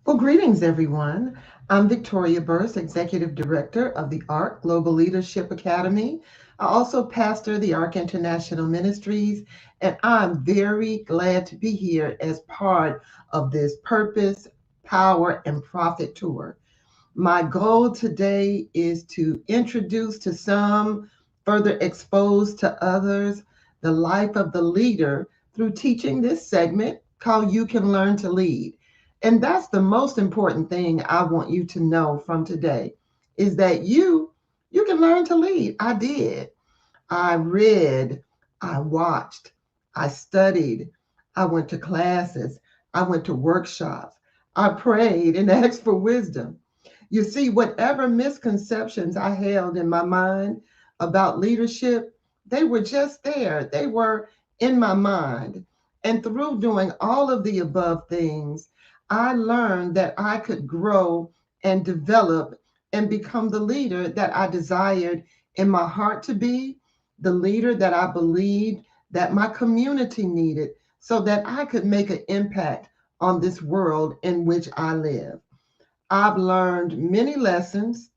Well, greetings, everyone. I'm Victoria Burse, Executive Director of the ARC Global Leadership Academy. I also pastor the ARC International Ministries, and I'm very glad to be here as part of this Purpose, Power, and Profit Tour. My goal today is to introduce to some, further expose to others, the life of the leader through teaching this segment called You Can Learn to Lead. And that's the most important thing I want you to know from today is that you can learn to lead. I did. I read, I watched, I studied, I went to classes, I went to workshops, I prayed and asked for wisdom. You see, whatever misconceptions I held in my mind about leadership, they were just there. They were in my mind. And through doing all of the above things, I learned that I could grow and develop and become the leader that I desired in my heart to be, the leader that I believed that my community needed so that I could make an impact on this world in which I live. I've learned many lessons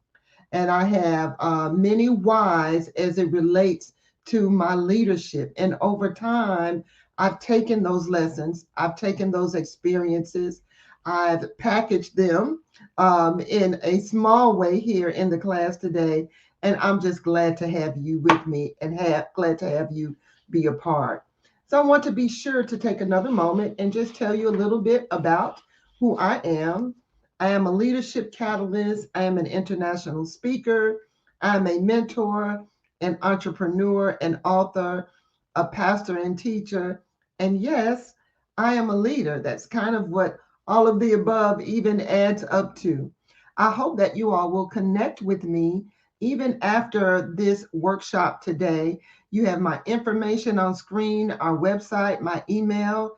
and I have many whys as it relates to my leadership. And over time, I've taken those lessons, I've taken those experiences, I've packaged them in a small way here in the class today. And I'm just glad to have you with me and glad to have you be a part. So I want to be sure to take another moment and just tell you a little bit about who I am. I am a leadership catalyst. I am an international speaker. I'm a mentor, an entrepreneur, an author, a pastor and teacher. And yes, I am a leader. That's kind of what all of the above even adds up to. I hope that you all will connect with me even after this workshop today. You have my information on screen, our website, my email,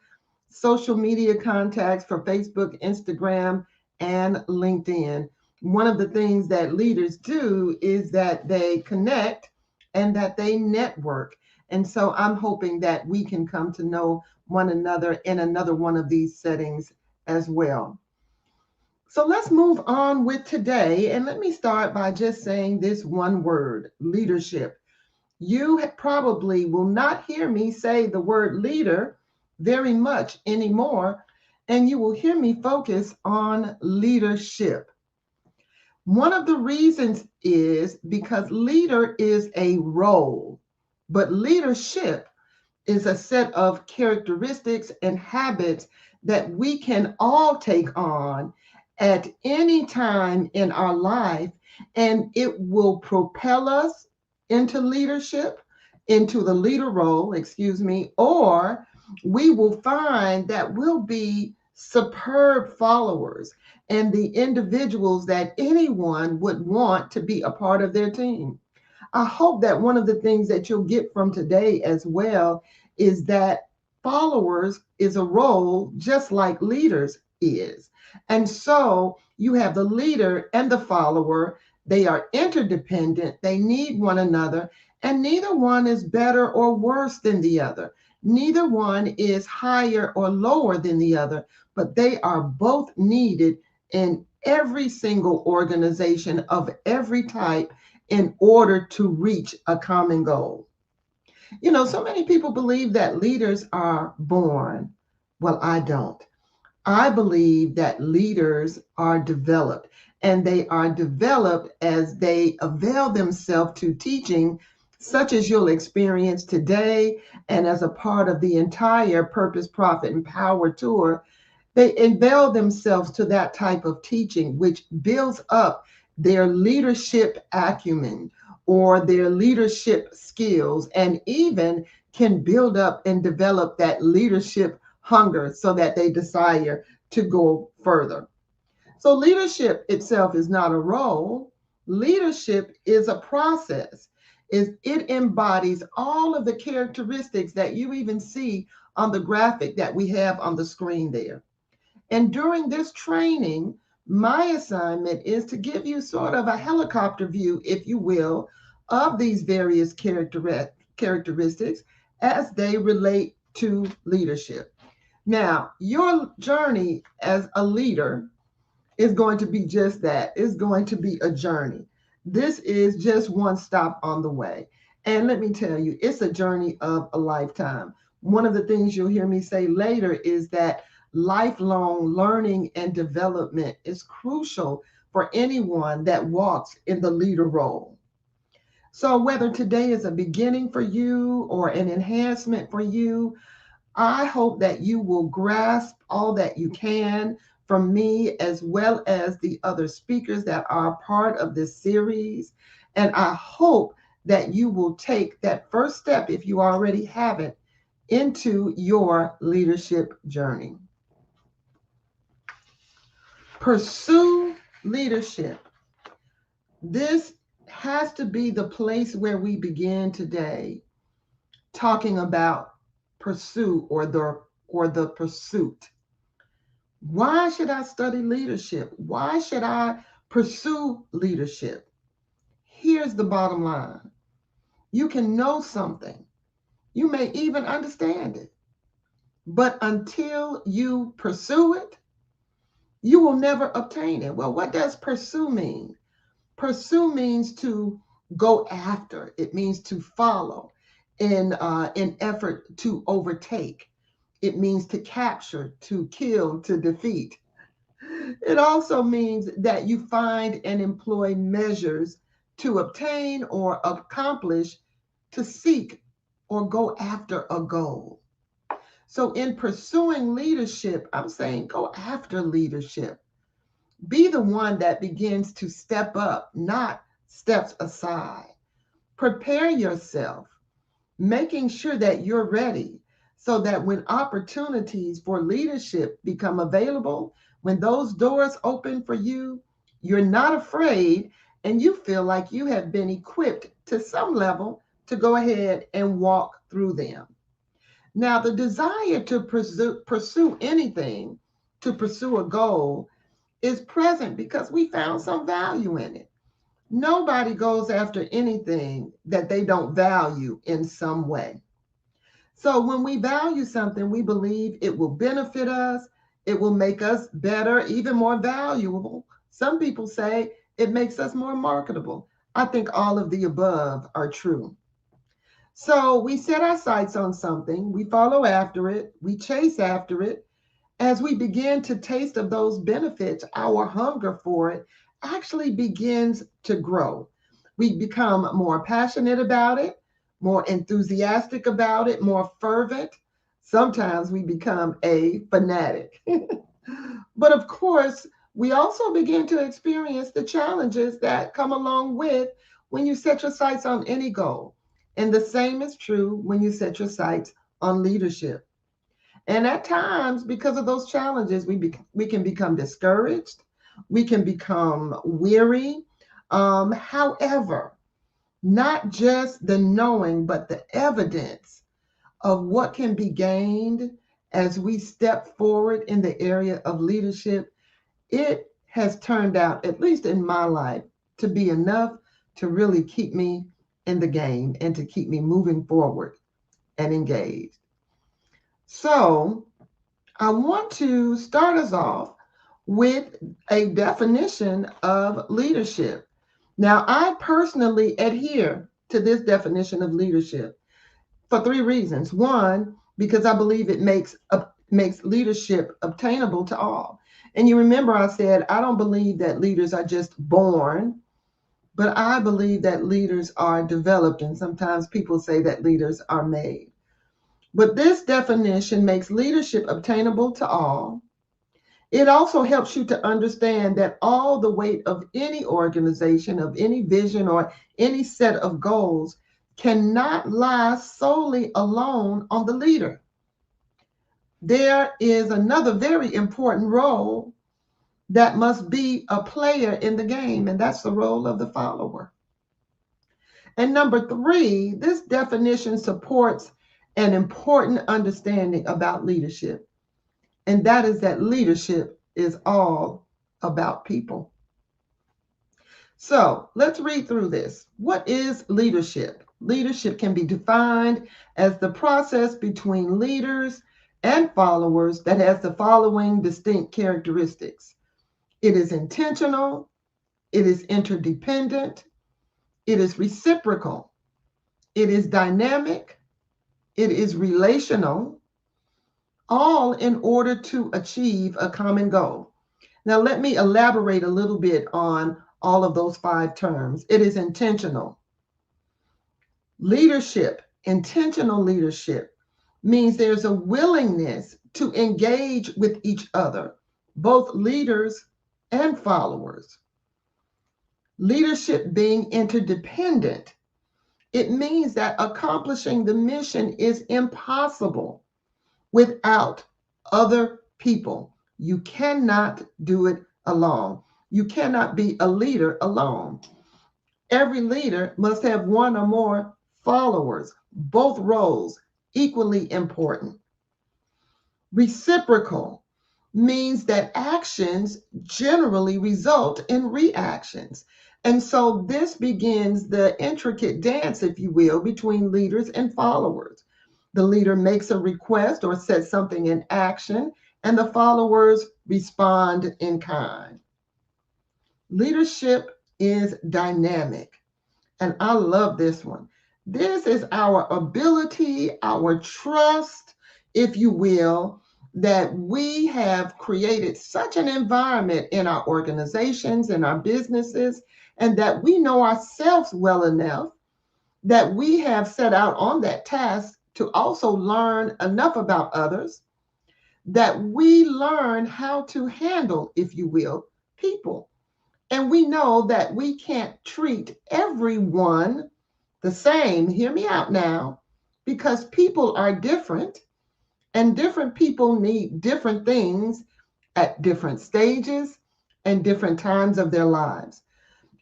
social media contacts for Facebook, Instagram, and LinkedIn. One of the things that leaders do is that they connect and that they network. And so I'm hoping that we can come to know one another in another one of these settings as well. So let's move on with today. And let me start by just saying this one word: leadership. You probably will not hear me say the word leader very much anymore, and you will hear me focus on leadership. One of the reasons is because leader is a role, but leadership is a set of characteristics and habits that we can all take on at any time in our life, and it will propel us into leadership, into the leader role, excuse me, or we will find that we'll be superb followers and the individuals that anyone would want to be a part of their team. I hope that one of the things that you'll get from today as well is that followers is a role just like leaders is. And so you have the leader and the follower. They are interdependent, they need one another, and neither one is better or worse than the other. Neither one is higher or lower than the other, but they are both needed in every single organization of every type in order to reach a common goal. You know, so many people believe that leaders are born. Well, I don't. I believe that leaders are developed, and they are developed as they avail themselves to teaching, such as you'll experience today, and as a part of the entire Purpose, Profit, and Power tour. They avail themselves to that type of teaching, which builds up their leadership acumen or their leadership skills, and even can build up and develop that leadership hunger so that they desire to go further. So, leadership itself is not a role, leadership is a process. It embodies all of the characteristics that you even see on the graphic that we have on the screen there. And during this training, my assignment is to give you sort of a helicopter view, if you will, of these various characteristics as they relate to leadership. Now, your journey as a leader It's going to be just that. It's going to be a journey. This is just one stop on the way. And let me tell you, it's a journey of a lifetime. One of the things you'll hear me say later is that lifelong learning and development is crucial for anyone that walks in the leader role. So, whether today is a beginning for you or an enhancement for you, I hope that you will grasp all that you can from me, as well as the other speakers that are part of this series. And I hope that you will take that first step, if you already haven't, into your leadership journey. Pursue leadership. This has to be the place where we begin today, talking about pursue or the pursuit. Why should I study leadership? Why should I pursue leadership? Here's the bottom line. You can know something. You may even understand it. But until you pursue it, you will never obtain it. Well, what does pursue mean? Pursue means to go after. It means to follow in effort to overtake. It means to capture, to kill, to defeat. It also means that you find and employ measures to obtain or accomplish, to seek or go after a goal. So, in pursuing leadership, I'm saying go after leadership. Be the one that begins to step up, not steps aside. Prepare yourself, making sure that you're ready so that when opportunities for leadership become available, when those doors open for you, you're not afraid and you feel like you have been equipped to some level to go ahead and walk through them. Now, the desire to pursue anything, to pursue a goal, is present because we found some value in it. Nobody goes after anything that they don't value in some way. So when we value something, we believe it will benefit us, it will make us better, even more valuable. Some people say it makes us more marketable. I think all of the above are true. So we set our sights on something, we follow after it, we chase after it. As we begin to taste of those benefits, our hunger for it actually begins to grow. We become more passionate about it, more enthusiastic about it, more fervent. Sometimes we become a fanatic. But of course, we also begin to experience the challenges that come along with when you set your sights on any goal. And the same is true when you set your sights on leadership. And at times, because of those challenges, we can become discouraged. We can become weary. However, not just the knowing, but the evidence of what can be gained as we step forward in the area of leadership, it has turned out, at least in my life, to be enough to really keep me in the game and to keep me moving forward and engaged. So, I want to start us off with a definition of leadership. Now, I personally adhere to this definition of leadership for three reasons. One, because I believe it makes leadership obtainable to all. And you remember I said I don't believe that leaders are just born, but I believe that leaders are developed, and sometimes people say that leaders are made. But this definition makes leadership obtainable to all. It also helps you to understand that all the weight of any organization, of any vision, or any set of goals cannot lie solely alone on the leader. There is another very important role that must be a player in the game, and that's the role of the follower. And number three, this definition supports an important understanding about leadership, and that is that leadership is all about people. So let's read through this. What is leadership? Leadership can be defined as the process between leaders and followers that has the following distinct characteristics. It is intentional. It is interdependent. It is reciprocal. It is dynamic. It is relational, all in order to achieve a common goal. Now, let me elaborate a little bit on all of those five terms. It is intentional. Leadership, intentional leadership, means there's a willingness to engage with each other, both leaders and followers. Leadership being interdependent, it means that accomplishing the mission is impossible without other people. You cannot do it alone. You cannot be a leader alone. Every leader must have one or more followers, both roles equally important. Reciprocal means that actions generally result in reactions. And so this begins the intricate dance, if you will, between leaders and followers. The leader makes a request or sets something in action, and the followers respond in kind. Leadership is dynamic. And I love this one. This is our ability, our trust, if you will, that we have created such an environment in our organizations, in our businesses, and that we know ourselves well enough that we have set out on that task to also learn enough about others, that we learn how to handle, if you will, people. And we know that we can't treat everyone the same. Hear me out now, because people are different and different people need different things at different stages and different times of their lives.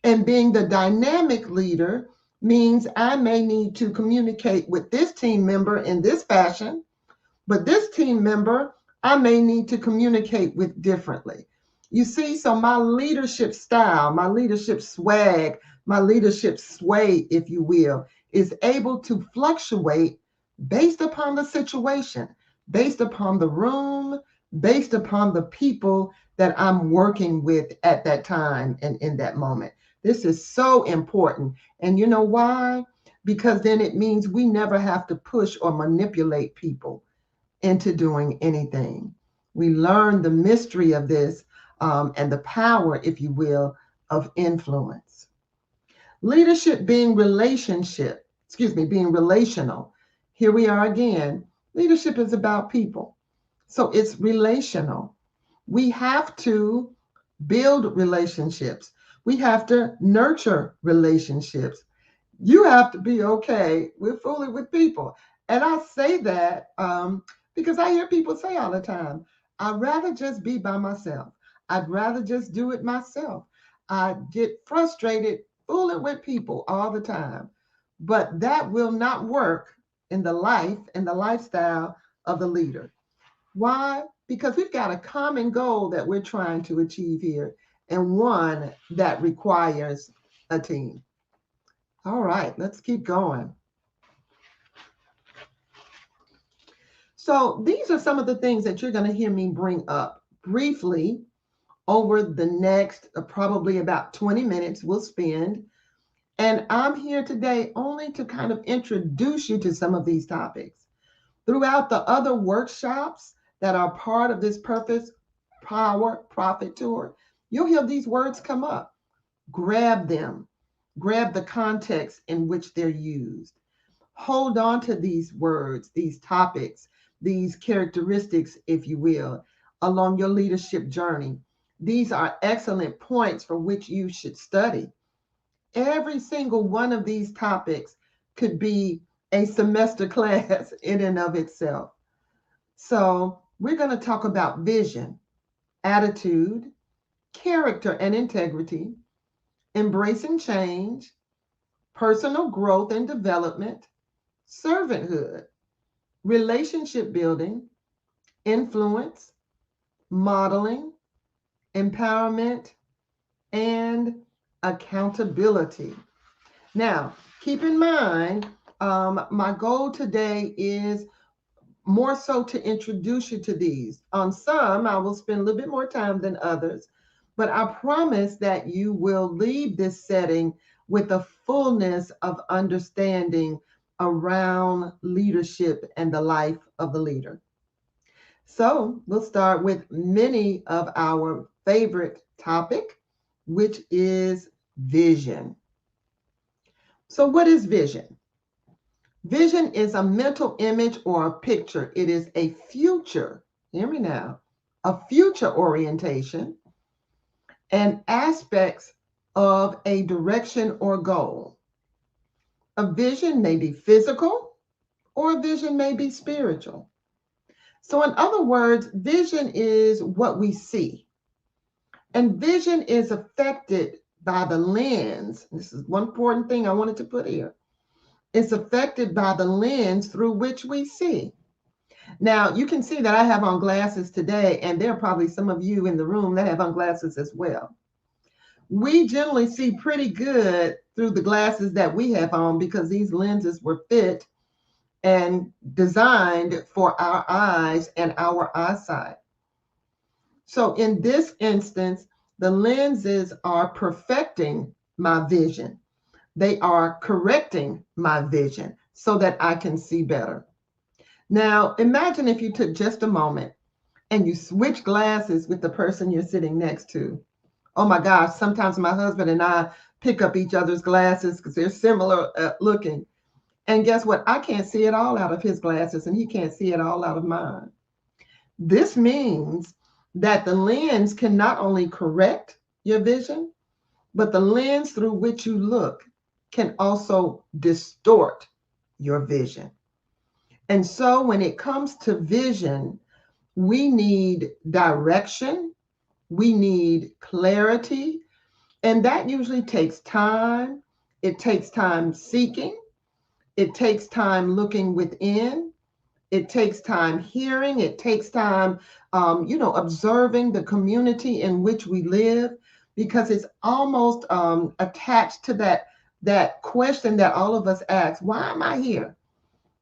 And being the dynamic leader means I may need to communicate with this team member in this fashion, but this team member I may need to communicate with differently. You see, so my leadership style, my leadership swag, my leadership sway, if you will, is able to fluctuate based upon the situation, based upon the room, based upon the people that I'm working with at that time and in that moment. This is so important. And you know why? Because then it means we never have to push or manipulate people into doing anything. We learn the mystery of this and the power, if you will, of influence. Leadership being being relational. Here we are again. Leadership is about people. So it's relational. We have to build relationships. We have to nurture relationships. You have to be okay with fooling with people. And I say that because I hear people say all the time, I'd rather just be by myself. I'd rather just do it myself. I get frustrated fooling with people all the time. But that will not work in the life and the lifestyle of the leader. Why? Because we've got a common goal that we're trying to achieve here, and one that requires a team. All right, let's keep going. So these are some of the things that you're going to hear me bring up briefly over the next probably about 20 minutes we'll spend. And I'm here today only to kind of introduce you to some of these topics. Throughout the other workshops that are part of this Purpose, Power, Profit Tour, you'll hear these words come up. Grab them. Grab the context in which they're used. Hold on to these words, these topics, these characteristics, if you will, along your leadership journey. These are excellent points for which you should study. Every single one of these topics could be a semester class in and of itself. So we're going to talk about vision, attitude, character and integrity, embracing change, personal growth and development, servanthood, relationship building, influence, modeling, empowerment, and accountability. Now, keep in mind, my goal today is more so to introduce you to these. On some, I will spend a little bit more time than others, but I promise that you will leave this setting with a fullness of understanding around leadership and the life of the leader. So we'll start with many of our favorite topic, which is vision. So what is vision? Vision is a mental image or a picture. It is a future, hear me now, a future orientation and aspects of a direction or goal. A vision may be physical or a vision may be spiritual. So, in other words, vision is what we see, and vision is affected by the lens. This is one important thing I wanted to put here. It's affected by the lens through which we see. Now, you can see that I have on glasses today, and there are probably some of you in the room that have on glasses as well. We generally see pretty good through the glasses that we have on because these lenses were fit and designed for our eyes and our eyesight. So in this instance, the lenses are perfecting my vision. They are correcting my vision so that I can see better. Now, imagine if you took just a moment and you switch glasses with the person you're sitting next to. Oh my gosh, sometimes my husband and I pick up each other's glasses because they're similar looking. And guess what? I can't see it all out of his glasses and he can't see it all out of mine. This means that the lens can not only correct your vision, but the lens through which you look can also distort your vision. And so when it comes to vision, we need direction, we need clarity, and that usually takes time. It takes time seeking, it takes time looking within, it takes time hearing, it takes time, observing the community in which we live, because it's almost attached to that question that all of us ask: Why am I here?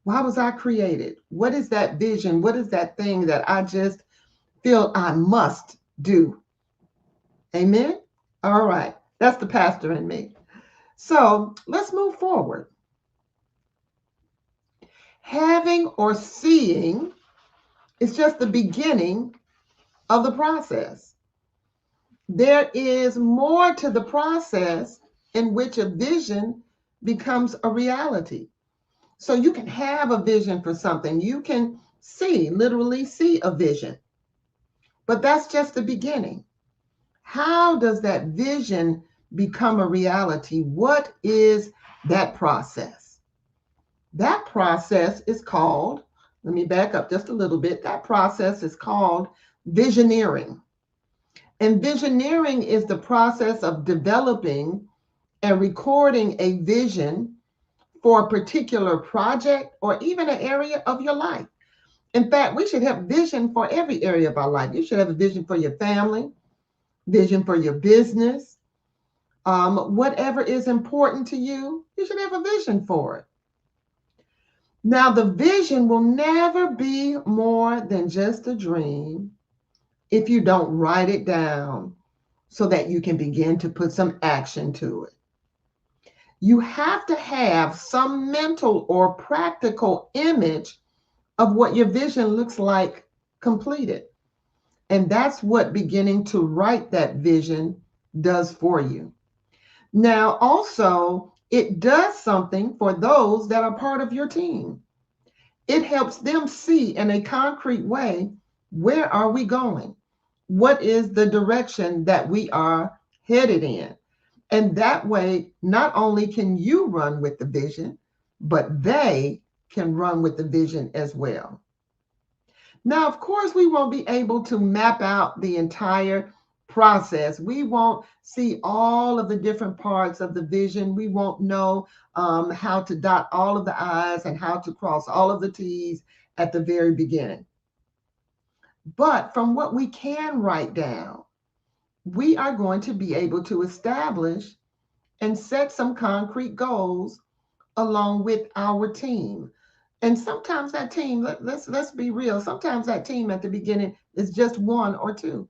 Why was I created? What is that vision? What is that thing that I just feel I must do? Amen. All right, that's the pastor in me. So let's move forward. Having or seeing is just the beginning of the process. There is more to the process in which a vision becomes a reality. So you can have a vision for something. You can literally see a vision, but that's just the beginning. How does that vision become a reality? What is that process? That process is called, let me back up just a little bit. That process is called visioneering. And visioneering is the process of developing and recording a vision for a particular project or even an area of your life. In fact, we should have vision for every area of our life. You should have a vision for your family, vision for your business, whatever is important to you, you should have a vision for it. Now, the vision will never be more than just a dream if you don't write it down so that you can begin to put some action to it. You have to have some mental or practical image of what your vision looks like completed. And that's what beginning to write that vision does for you. Now, also, it does something for those that are part of your team. It helps them see in a concrete way, where are we going? What is the direction that we are headed in? And that way, not only can you run with the vision, but they can run with the vision as well. Now, of course, we won't be able to map out the entire process. We won't see all of the different parts of the vision. We won't know how to dot all of the I's and how to cross all of the T's at the very beginning. But from what we can write down, we are going to be able to establish and set some concrete goals along with our team. And sometimes that team, let's be real, sometimes that team at the beginning is just one or two.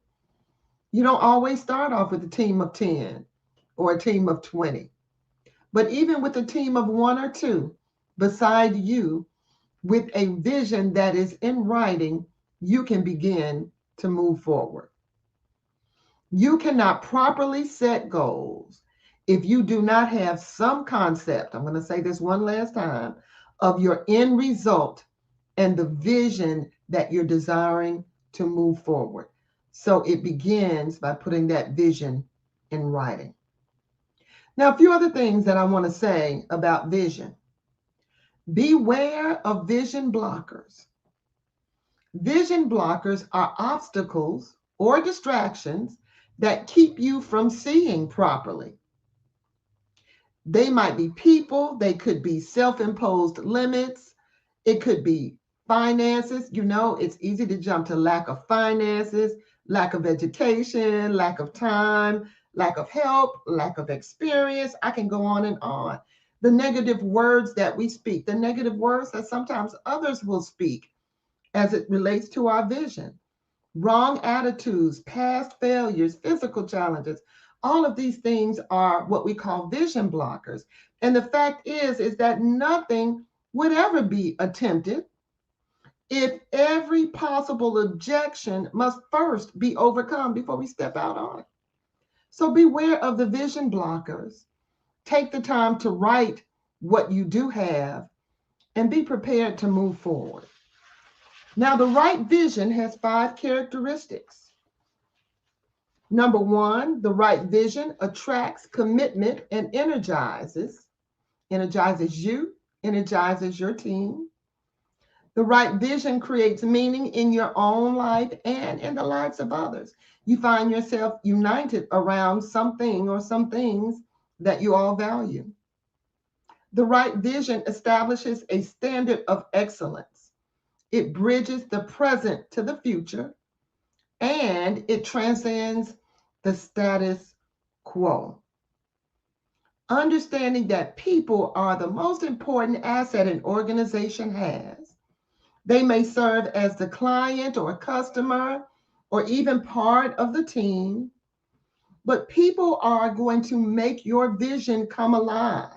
You don't always start off with a team of 10 or a team of 20. But even with a team of one or two beside you, with a vision that is in writing, you can begin to move forward. You cannot properly set goals if you do not have some concept, I'm going to say this one last time, of your end result and the vision that you're desiring to move forward. So it begins by putting that vision in writing. Now, a few other things that I want to say about vision. Beware of vision blockers. Vision blockers are obstacles or distractions that keep you from seeing properly. They might be people, they could be self-imposed limits, it could be finances. You know, it's easy to jump to lack of finances, lack of education, lack of time, lack of help, lack of experience. I can go on and on. The negative words that we speak, the negative words that sometimes others will speak as it relates to our vision. Wrong attitudes, past failures, physical challenges, all of these things are what we call vision blockers. And the fact is that nothing would ever be attempted if every possible objection must first be overcome before we step out on it. So beware of the vision blockers. Take the time to write what you do have and be prepared to move forward. Now, the right vision has 5 characteristics. Number 1, the right vision attracts commitment and energizes you, energizes your team. The right vision creates meaning in your own life and in the lives of others. You find yourself united around something or some things that you all value. The right vision establishes a standard of excellence. It bridges the present to the future, and it transcends the status quo. Understanding that people are the most important asset an organization has. They may serve as the client or customer or even part of the team, but people are going to make your vision come alive.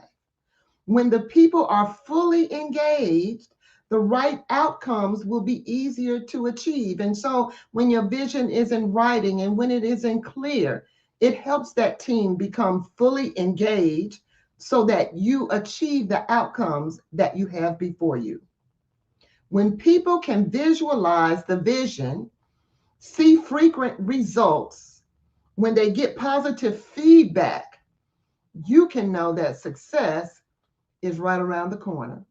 When the people are fully engaged, the right outcomes will be easier to achieve. And so when your vision is in writing and when it isn't clear, it helps that team become fully engaged so that you achieve the outcomes that you have before you. When people can visualize the vision, see frequent results, when they get positive feedback, you can know that success is right around the corner.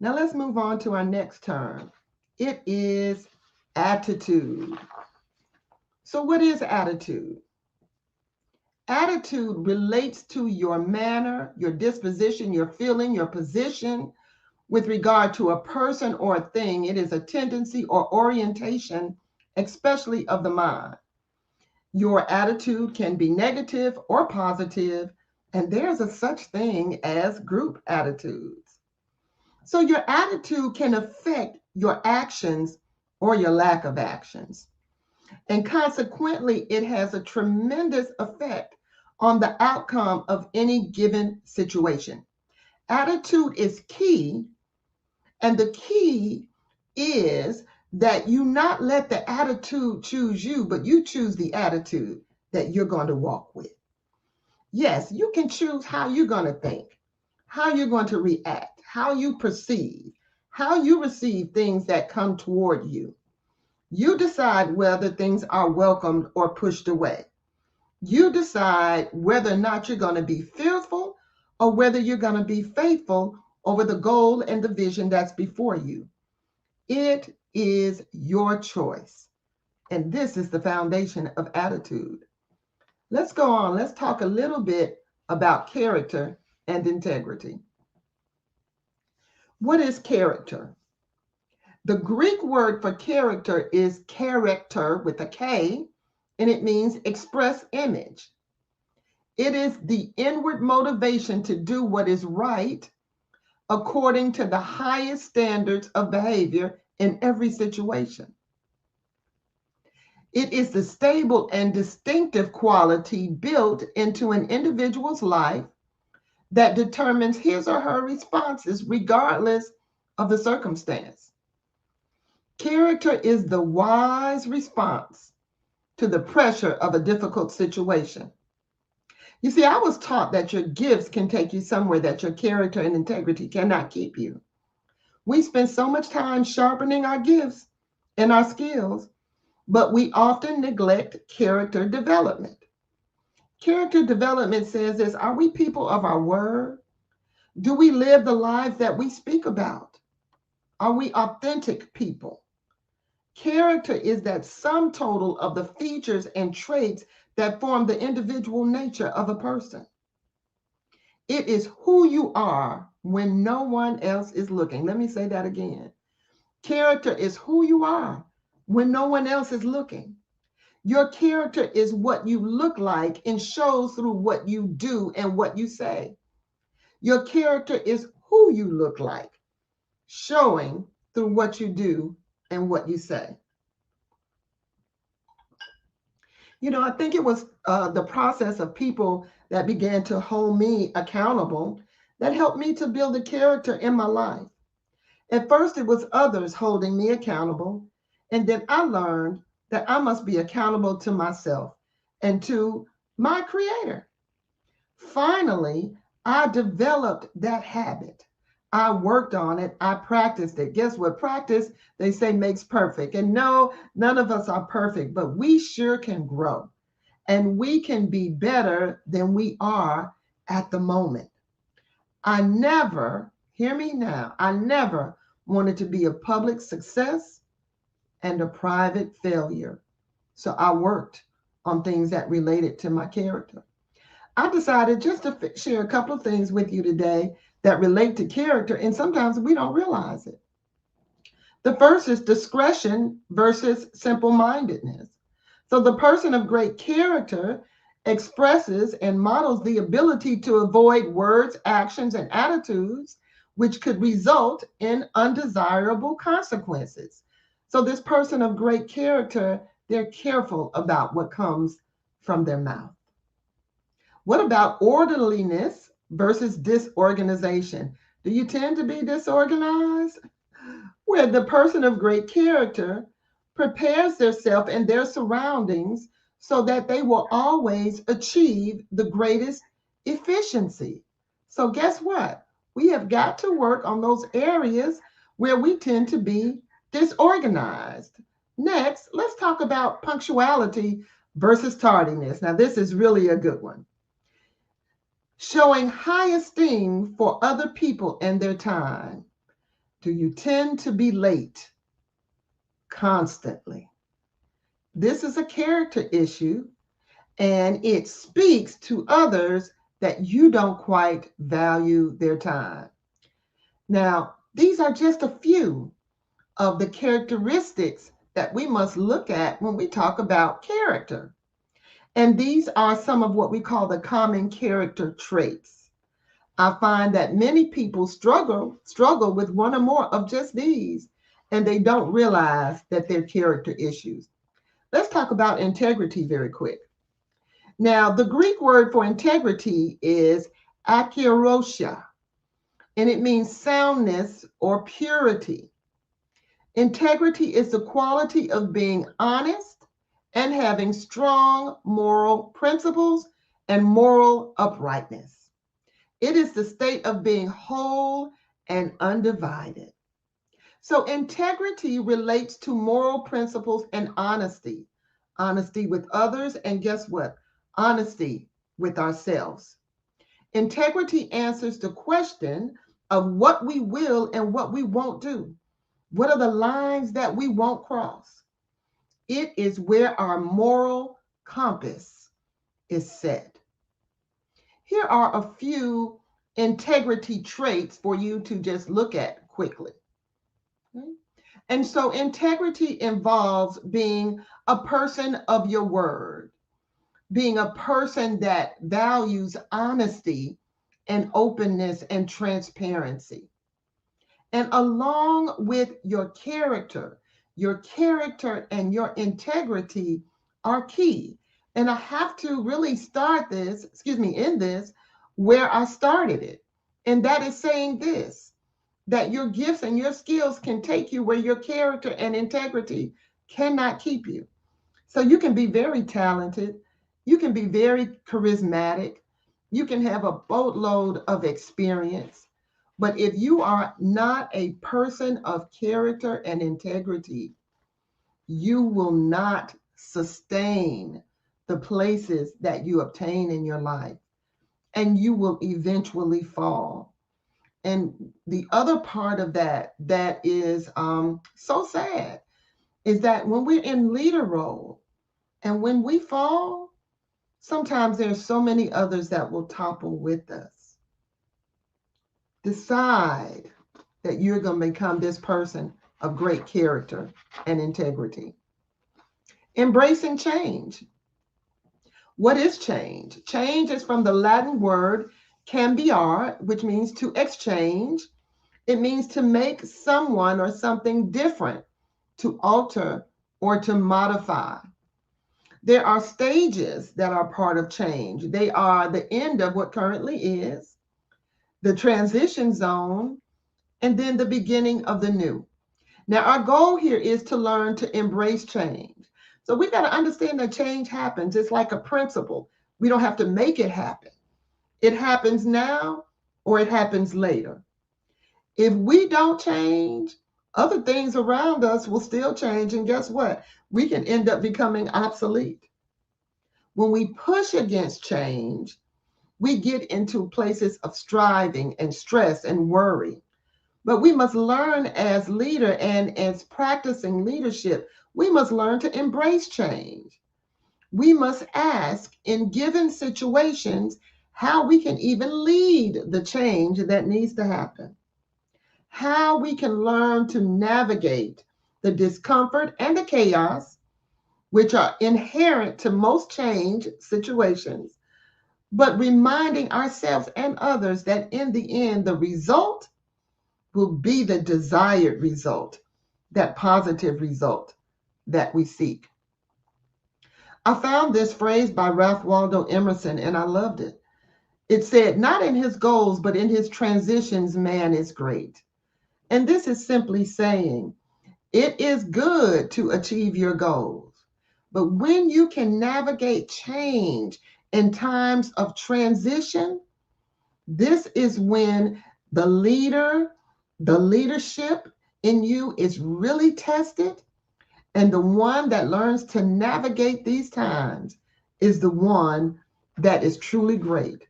Now let's move on to our next term. It is attitude. So what is attitude? Attitude relates to your manner, your disposition, your feeling, your position with regard to a person or a thing. It is a tendency or orientation, especially of the mind. Your attitude can be negative or positive, and there's a such thing as group attitudes. So your attitude can affect your actions or your lack of actions. And consequently, it has a tremendous effect on the outcome of any given situation. Attitude is key, and the key is that you not let the attitude choose you, but you choose the attitude that you're going to walk with. Yes, you can choose how you're going to think, how you're going to react, how you perceive, how you receive things that come toward you. You decide whether things are welcomed or pushed away. You decide whether or not you're going to be fearful or whether you're going to be faithful over the goal and the vision that's before you. It is your choice. And this is the foundation of attitude. Let's go on. Let's talk a little bit about character and integrity. What is character? The Greek word for character is character with a K, and it means express image. It is the inward motivation to do what is right according to the highest standards of behavior in every situation. It is the stable and distinctive quality built into an individual's life that determines his or her responses regardless of the circumstance. Character is the wise response to the pressure of a difficult situation. You see, I was taught that your gifts can take you somewhere that your character and integrity cannot keep you. We spend so much time sharpening our gifts and our skills, but we often neglect character development. Character development says this: are we people of our word? Do we live the lives that we speak about? Are we authentic people? Character is that sum total of the features and traits that form the individual nature of a person. It is who you are when no one else is looking. Let me say that again. Character is who you are when no one else is looking. Your character is what you look like and shows through what you do and what you say. Your character is who you look like, showing through what you do and what you say. I think it was the process of people that began to hold me accountable that helped me to build a character in my life. At first, it was others holding me accountable. And then I learned that I must be accountable to myself and to my creator. Finally, I developed that habit. I worked on it. I practiced it. Guess what? Practice, they say, makes perfect. And no, none of us are perfect, but we sure can grow. And we can be better than we are at the moment. I never, hear me now, I never wanted to be a public success and a private failure. So I worked on things that related to my character. I decided just to share a couple of things with you today that relate to character, and sometimes we don't realize it. The first is discretion versus simple mindedness. So the person of great character expresses and models the ability to avoid words, actions, and attitudes which could result in undesirable consequences. So this person of great character, they're careful about what comes from their mouth. What about orderliness versus disorganization? Do you tend to be disorganized? Where the person of great character prepares themselves and their surroundings so that they will always achieve the greatest efficiency. So, guess what? We have got to work on those areas where we tend to be disorganized. Next, let's talk about punctuality versus tardiness. Now, this is really a good one. Showing high esteem for other people and their time. Do you tend to be late constantly? This is a character issue, and it speaks to others that you don't quite value their time. Now, these are just a few of the characteristics that we must look at when we talk about character. And these are some of what we call the common character traits. I find that many people struggle with one or more of just these, and they don't realize that they're character issues. Let's talk about integrity very quick. Now, the Greek word for integrity is akierosia, and it means soundness or purity. Integrity is the quality of being honest and having strong moral principles and moral uprightness. It is the state of being whole and undivided. So integrity relates to moral principles and honesty. Honesty with others, and guess what? Honesty with ourselves. Integrity answers the question of what we will and what we won't do. What are the lines that we won't cross? It is where our moral compass is set. Here are a few integrity traits for you to just look at quickly. Okay? And so integrity involves being a person of your word, being a person that values honesty and openness and transparency. And along with your character, Your character and your integrity are key. And I have to really in this, where I started it. And that is saying this, that your gifts and your skills can take you where your character and integrity cannot keep you. So you can be very talented, you can be very charismatic, you can have a boatload of experience. But if you are not a person of character and integrity, you will not sustain the places that you obtain in your life, and you will eventually fall. And the other part of that is so sad is that when we're in leader role and when we fall, sometimes there's so many others that will topple with us. Decide that you're going to become this person of great character and integrity. Embracing change. What is change? Change is from the Latin word cambiare, which means to exchange. It means to make someone or something different, to alter or to modify. There are stages that are part of change. They are the end of what currently is, the transition zone, and then the beginning of the new. Now, our goal here is to learn to embrace change. So we got to understand that change happens. It's like a principle. We don't have to make it happen. It happens now or it happens later. If we don't change, other things around us will still change. And guess what? We can end up becoming obsolete. When we push against change, we get into places of striving and stress and worry. But we must learn as leader and as practicing leadership, we must learn to embrace change. We must ask in given situations how we can even lead the change that needs to happen, how we can learn to navigate the discomfort and the chaos, which are inherent to most change situations, but reminding ourselves and others that in the end, the result will be the desired result, that positive result that we seek. I found this phrase by Ralph Waldo Emerson and I loved it. It said, "Not in his goals, but in his transitions, man is great." And this is simply saying, it is good to achieve your goals, but when you can navigate change in times of transition, this is when the leadership in you is really tested. And the one that learns to navigate these times is the one that is truly great.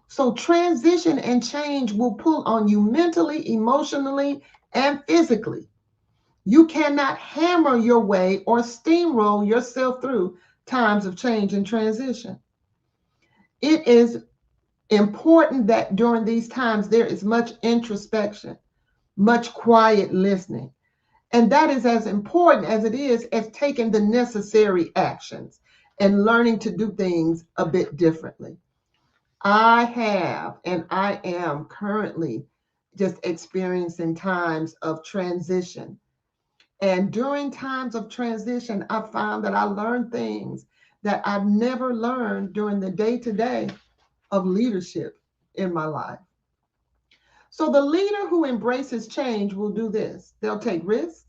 So transition and change will pull on you mentally, emotionally, and physically. You cannot hammer your way or steamroll yourself through times of change and transition. It is important that during these times there is much introspection, much quiet listening. And that is as important as it is as taking the necessary actions and learning to do things a bit differently. I have and I am currently just experiencing times of transition. And during times of transition, I found that I learned things that I've never learned during the day-to-day of leadership in my life. So the leader who embraces change will do this. They'll take risks.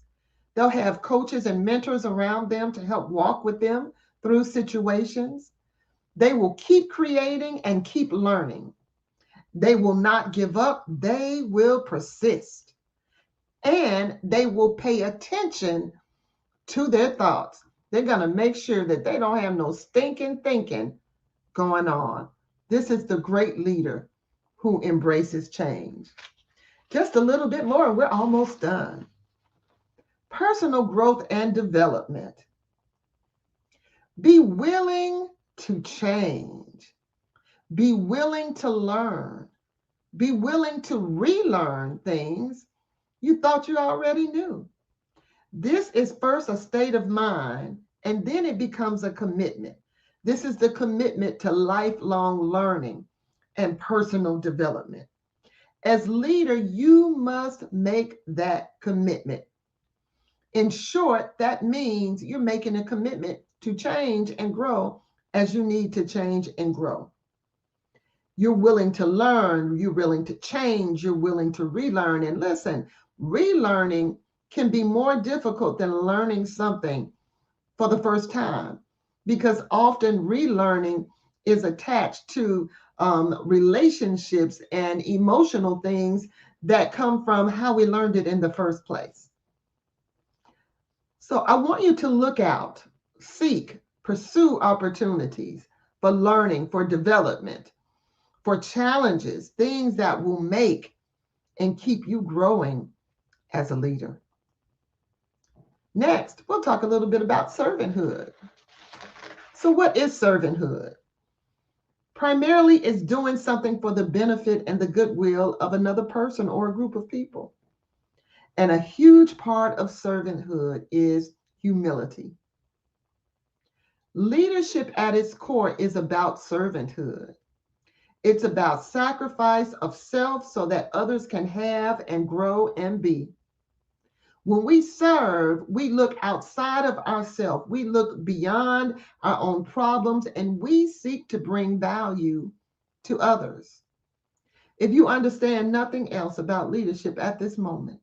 They'll have coaches and mentors around them to help walk with them through situations. They will keep creating and keep learning. They will not give up. They will persist. And they will pay attention to their thoughts. They're going to make sure that they don't have no stinking thinking going on. This is the great leader who embraces change. Just a little bit more, and we're almost done. Personal growth and development. Be willing to change. Be willing to learn. Be willing to relearn things you thought you already knew. This is first a state of mind, and then it becomes a commitment. This is the commitment to lifelong learning and personal development. As leader, you must make that commitment. In short, that means you're making a commitment to change and grow as you need to change and grow. You're willing to learn, you're willing to change, you're willing to relearn. And listen, relearning can be more difficult than learning something for the first time because often relearning is attached to relationships and emotional things that come from how we learned it in the first place. So I want you to look out, seek, pursue opportunities for learning, for development, for challenges, things that will make and keep you growing as a leader. Next, we'll talk a little bit about servanthood. So, what is servanthood? Primarily, it's doing something for the benefit and the goodwill of another person or a group of people. And a huge part of servanthood is humility. Leadership at its core is about servanthood. It's about sacrifice of self so that others can have and grow and be. When we serve, we look outside of ourselves. We look beyond our own problems and we seek to bring value to others. If you understand nothing else about leadership at this moment,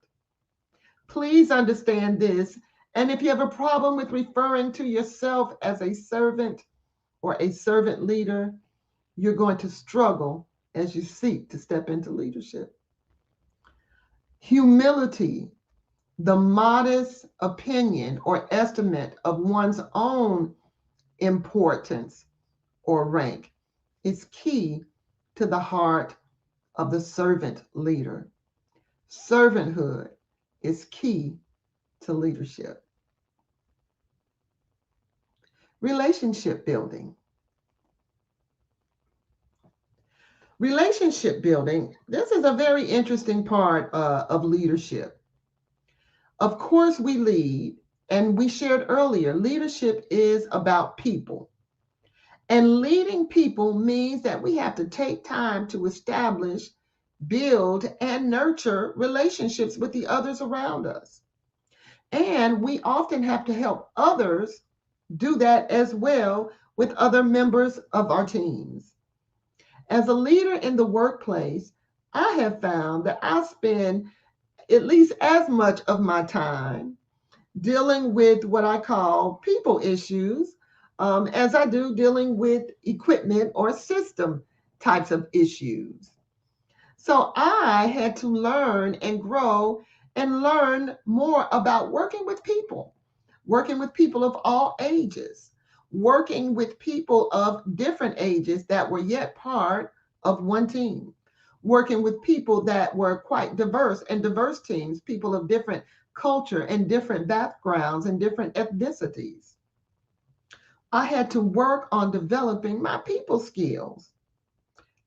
please understand this. And if you have a problem with referring to yourself as a servant or a servant leader, you're going to struggle as you seek to step into leadership. Humility, the modest opinion or estimate of one's own importance or rank, is key to the heart of the servant leader. Servanthood is key to leadership. Relationship building. Relationship building, this is a very interesting part of leadership. Of course, we lead, and we shared earlier, leadership is about people. And leading people means that we have to take time to establish, build, and nurture relationships with the others around us. And we often have to help others do that as well with other members of our teams. As a leader in the workplace, I have found that I spend at least as much of my time dealing with what I call people issues as I do dealing with equipment or system types of issues. So I had to learn and grow and learn more about working with people of all ages, working with people of different ages that were yet part of one team, working with people that were quite diverse and diverse teams, people of different culture and different backgrounds and different ethnicities. I had to work on developing my people skills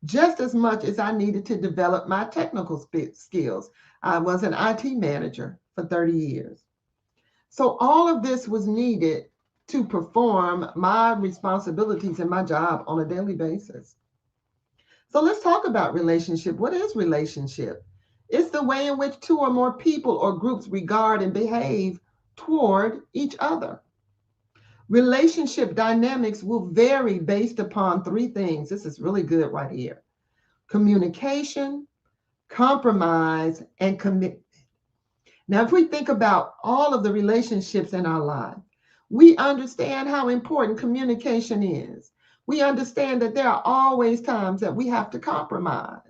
just as much as I needed to develop my technical skills. I was an IT manager for 30 years. So all of this was needed to perform my responsibilities in my job on a daily basis. So let's talk about relationship. What is relationship? It's the way in which two or more people or groups regard and behave toward each other. Relationship dynamics will vary based upon three things. This is really good right here: communication, compromise, and commitment. Now, if we think about all of the relationships in our life, we understand how important communication is. We understand that there are always times that we have to compromise.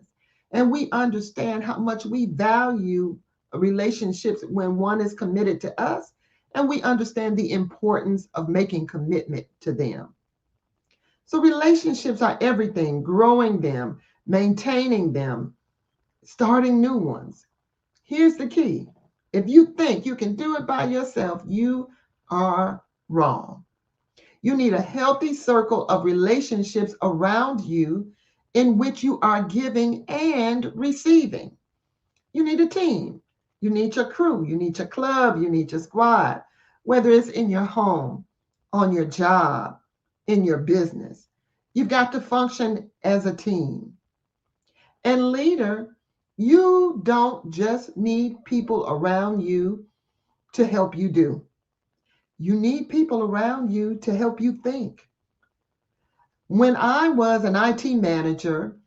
And we understand how much we value relationships when one is committed to us. And we understand the importance of making commitment to them. So relationships are everything: growing them, maintaining them, starting new ones. Here's the key: if you think you can do it by yourself, you are wrong. You need a healthy circle of relationships around you in which you are giving and receiving. You need a team. You need your crew. You need your club. You need your squad, whether it's in your home, on your job, in your business. You've got to function as a team. And leader, you don't just need people around you to help you do. You need people around you to help you think. When I was an IT manager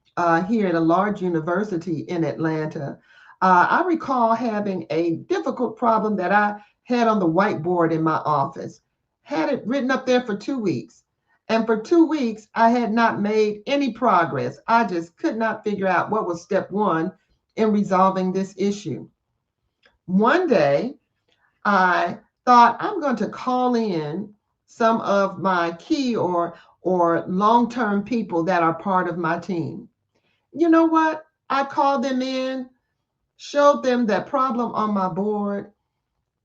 here at a large university in Atlanta, I recall having a difficult problem that I had on the whiteboard in my office. Had it written up there for 2 weeks. And for 2 weeks, I had not made any progress. I just could not figure out what was step one in resolving this issue. One day, I thought I'm going to call in some of my key or long-term people that are part of my team. You know what? I called them in, showed them that problem on my board,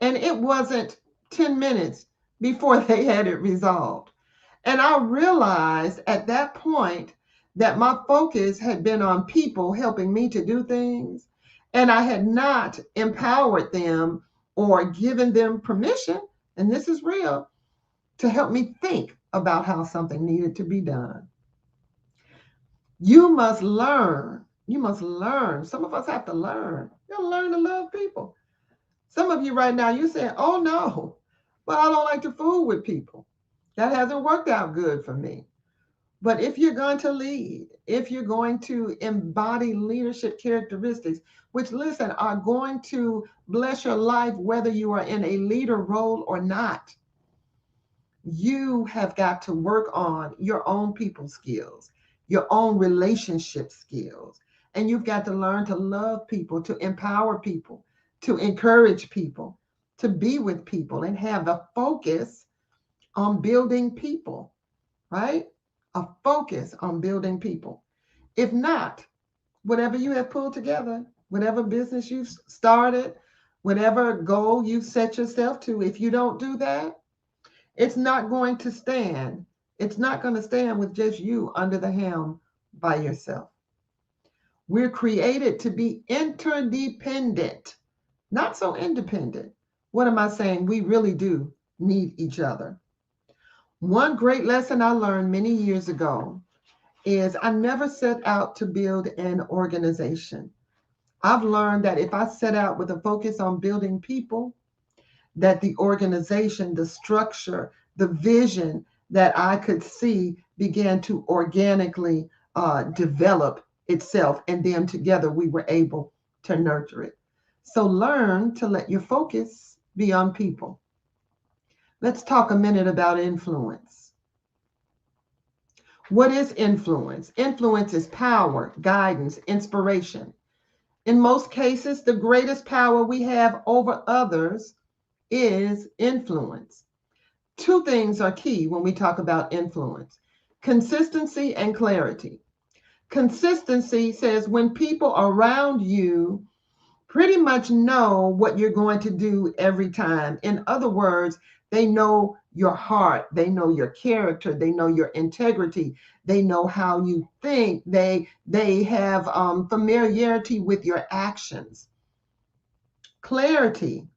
and it wasn't 10 minutes before they had it resolved. And I realized at that point that my focus had been on people helping me to do things, and I had not empowered them or given them permission, and this is real, to help me think about how something needed to be done. You must learn. You must learn. Some of us have to learn. You gotta learn to love people. Some of you right now, you're saying, oh no, but I don't like to fool with people. That hasn't worked out good for me. But if you're going to lead, if you're going to embody leadership characteristics, which, listen, are going to bless your life, whether you are in a leader role or not, you have got to work on your own people skills, your own relationship skills. And you've got to learn to love people, to empower people, to encourage people, to be with people and have the focus on building people, right? A focus on building people. If not, whatever you have pulled together, whatever business you've started, whatever goal you've set yourself to, if you don't do that, it's not going to stand. It's not going to stand with just you under the helm by yourself. We're created to be interdependent, not so independent. What am I saying? We really do need each other. One great lesson I learned many years ago is I never set out to build an organization. I've learned that if I set out with a focus on building people, that the organization, the structure, the vision that I could see began to organically develop itself. And then together we were able to nurture it. So learn to let your focus be on people. Let's talk a minute about influence. What is influence? Influence is power, guidance, inspiration. In most cases, the greatest power we have over others is influence. Two things are key when we talk about influence: consistency and clarity. Consistency says when people around you pretty much know what you're going to do every time. In other words, they know your heart, they know your character, they know your integrity, they know how you think, they have familiarity with your actions. Clarity,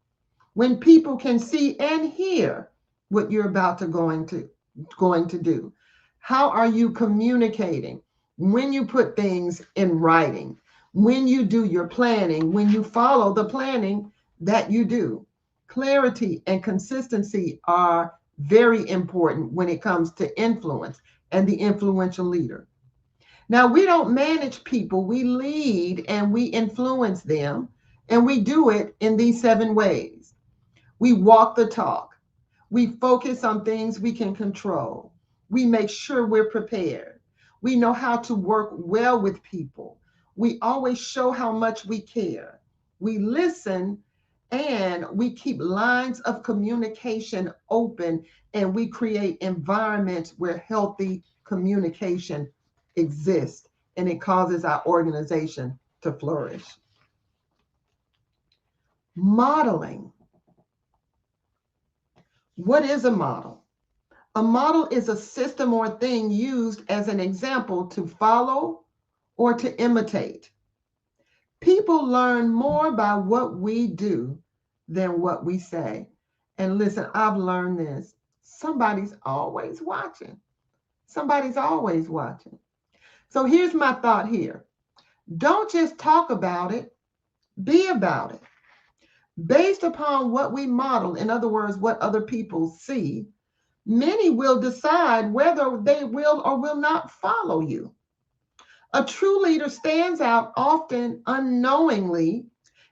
when people can see and hear what you're about to going to do. How are you communicating? When you put things in writing, when you do your planning, when you follow the planning that you do. Clarity and consistency are very important when it comes to influence and the influential leader. Now, we don't manage people, we lead and we influence them, and we do it in these 7 ways. We walk the talk. We focus on things we can control. We make sure we're prepared. We know how to work well with people. We always show how much we care. We listen and we keep lines of communication open, and we create environments where healthy communication exists, and it causes our organization to flourish. Modeling. What is a model? A model is a system or thing used as an example to follow or to imitate. People learn more by what we do than what we say. And listen, I've learned this. Somebody's always watching. Somebody's always watching. So here's my thought here. Don't just talk about it, be about it. Based upon what we model, in other words, what other people see, many will decide whether they will or will not follow you. A true leader stands out often unknowingly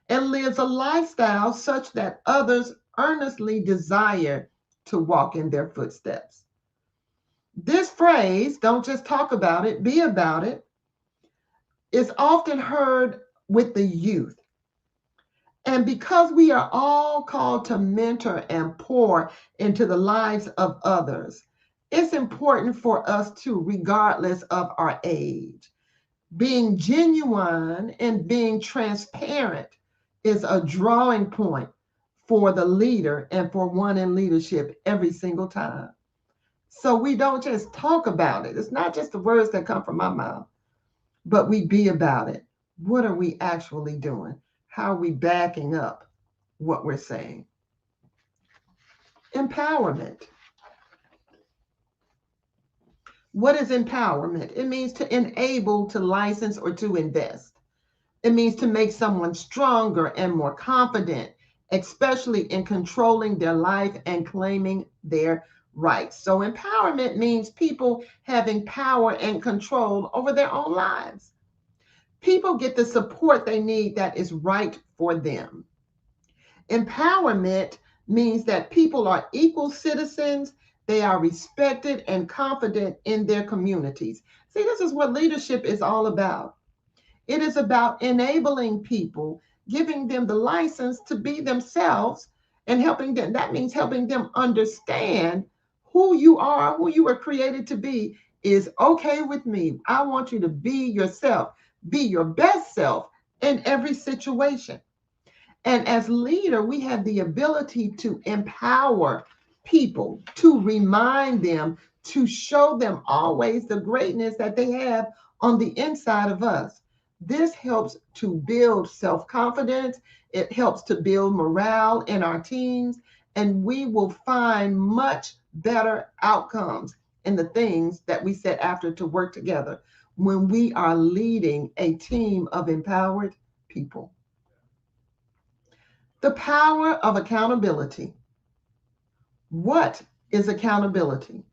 and lives a lifestyle such that others earnestly desire to walk in their footsteps. This phrase, don't just talk about it, be about it, is often heard with the youth. And because we are all called to mentor and pour into the lives of others, it's important for us to, regardless of our age, being genuine and being transparent is a drawing point for the leader and for one in leadership every single time. So we don't just talk about it. It's not just the words that come from my mouth, but we be about it. What are we actually doing? How are we backing up what we're saying? Empowerment. What is empowerment? It means to enable, to license, or to invest. It means to make someone stronger and more confident, especially in controlling their life and claiming their rights. So, empowerment means people having power and control over their own lives. People get the support they need that is right for them. Empowerment means that people are equal citizens, they are respected and confident in their communities. See, this is what leadership is all about. It is about enabling people, giving them the license to be themselves and helping them. That means helping them understand who you are, who you were created to be is okay with me. I want you to be yourself, be your best self in every situation. And as leader, we have the ability to empower people, to remind them, to show them always the greatness that they have on the inside of us. This helps to build self confidence, it helps to build morale in our teams, and we will find much better outcomes in the things that we set after to work together when we are leading a team of empowered people. The power of accountability. What is accountability?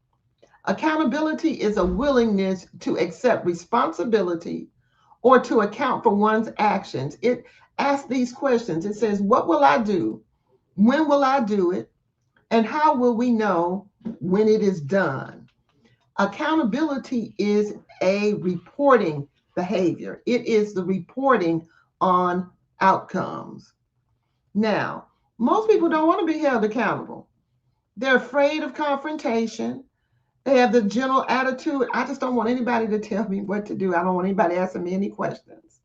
Accountability is a willingness to accept responsibility or to account for one's actions. It asks these questions. It says, what will I do? When will I do it? And how will we know when it is done? Accountability is a reporting behavior. It is the reporting on outcomes. Now, most people don't want to be held accountable. They're afraid of confrontation. They have the general attitude, I just don't want anybody to tell me what to do. I don't want anybody asking me any questions.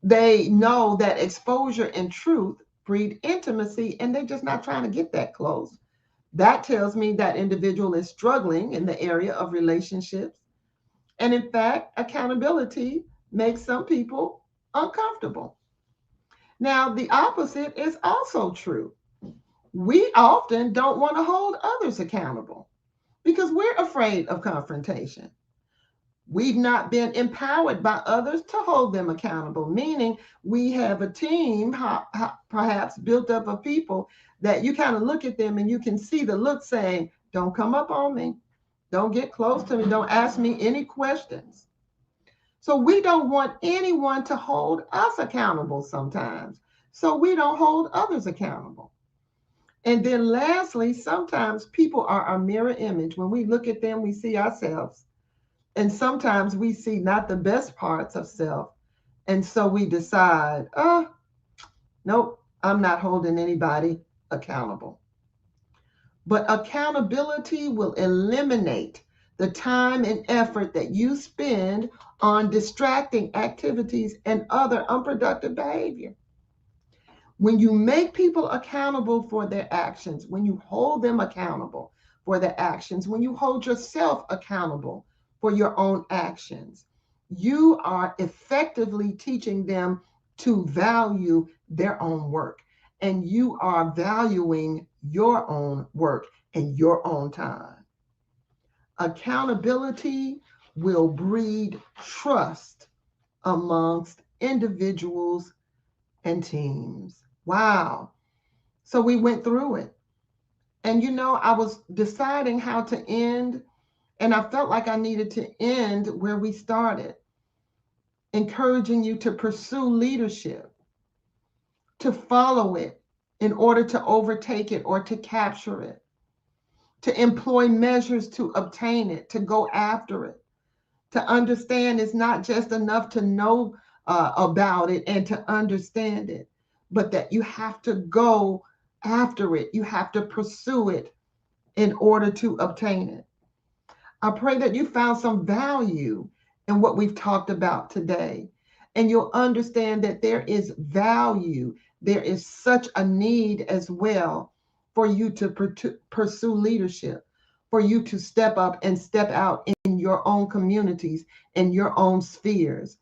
They know that exposure and truth breed intimacy, and they're just not trying to get that close. That tells me that individual is struggling in the area of relationships. And in fact, accountability makes some people uncomfortable. Now, the opposite is also true. We often don't want to hold others accountable because we're afraid of confrontation. We've not been empowered by others to hold them accountable, meaning we have a team, perhaps built up of people that you kind of look at them and you can see the look saying, don't come up on me. Don't get close to me. Don't ask me any questions. So we don't want anyone to hold us accountable sometimes. So we don't hold others accountable. And then lastly, sometimes people are our mirror image. When we look at them, we see ourselves. And sometimes we see not the best parts of self. And so we decide, oh, nope, I'm not holding anybody accountable. But accountability will eliminate the time and effort that you spend on distracting activities and other unproductive behavior. When you make people accountable for their actions, when you hold them accountable for their actions, when you hold yourself accountable for your own actions, you are effectively teaching them to value their own work. And you are valuing your own work and your own time. Accountability will breed trust amongst individuals and teams. Wow. So we went through it. And I was deciding how to end, and I felt like I needed to end where we started, encouraging you to pursue leadership, to follow it in order to overtake it or to capture it, to employ measures to obtain it, to go after it, to understand it's not just enough to know about it and to understand it, but that you have to go after it. You have to pursue it in order to obtain it. I pray that you found some value in what we've talked about today. And you'll understand that there is value. There is such a need as well for you to pursue leadership, for you to step up and step out in your own communities, in your own spheres,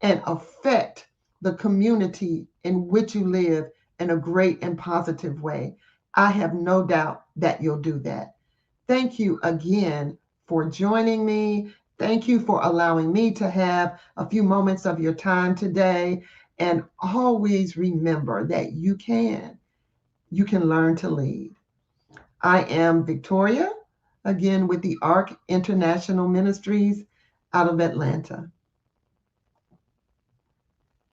and affect the community in which you live in a great and positive way. I have no doubt that you'll do that. Thank you again for joining me. Thank you for allowing me to have a few moments of your time today. And always remember that you can learn to lead. I am Victoria, again with the ARC International Ministries out of Atlanta.